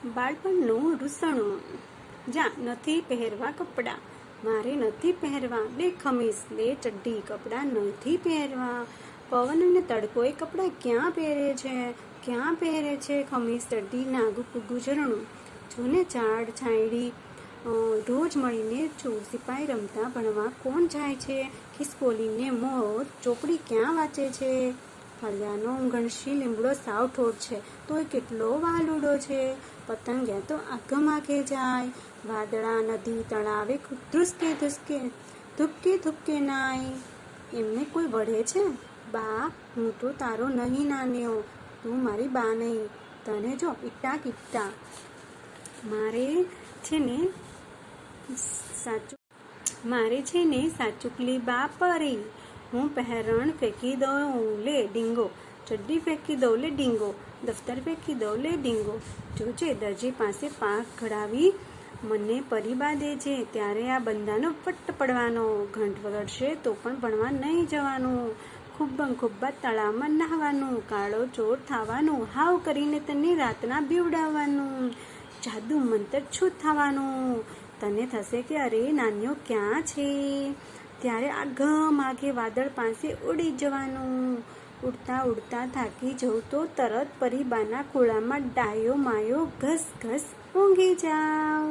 બાળપણનું રૂસણું. જા નથી પહેરવા કપડાં, મારે નથી પહેરવા લે ખમીસ લે ચડ્ડી, કપડાં નથી પહેરવા. પવન અને તડકો એ કપડાં ક્યાં પહેરે છે ખમીસ ચડ્ડી નાગું પૂગું ઝરણું. જોને ઝાડ છાંયડી રોજ મળીને ચોર સિપાઈ રમતા ભણવા કોણ જાય છે? ખિસકોલીને મોર ચોપડી ક્યાં વાંચે છે? ફળિયાનો ગણશી લીમડો સાવ ઠોઠ છે, તોય કેટલો વાલુડો છે. પતંગિયા તો આઘે જાય, વાદળા નદી તળાવે ધ્રુસકે ધુપકે નાય. એમને કોઈ વળે છે? બા, હું તો તારો નહીં નાન્યો, તું મારી બા નહીં. તને જો ઈટા કીટા. મારે છે ને સાચુકલી બા પરી. હું પહેરણ ફેંકી દઉં લે ડીંગો, ચડ્ડી ફેંકી દઉં લે ડીંગો, દફતર ફેંકી દઉં લે ડીંગો. જોજે દરજી પાસે પાંખ ઘડાવી મને પરી બાંધે છે, ત્યારે આ બંદાનો ફટ પડવાનો. ઘંટ વગડશે તો પણ ભણવા નહીં જવાનું, ખુબ્બા તળાવમાં નહાવાનું, કાળો ચોર થવાનું, હાવ કરીને તને રાતના બીવડાવવાનું, જાદુ મંતર છૂત થવાનું. તને થશે કે અરે નાન્યો ક્યાં છે? ત્યારે આ આગે વાદળ પાસે ઉડી જવાનું. ઉડતા થાકી જવું તો તરત પરીબાના ખોળામાં ડાયો માયો ઘસ ઊંઘી જાવ.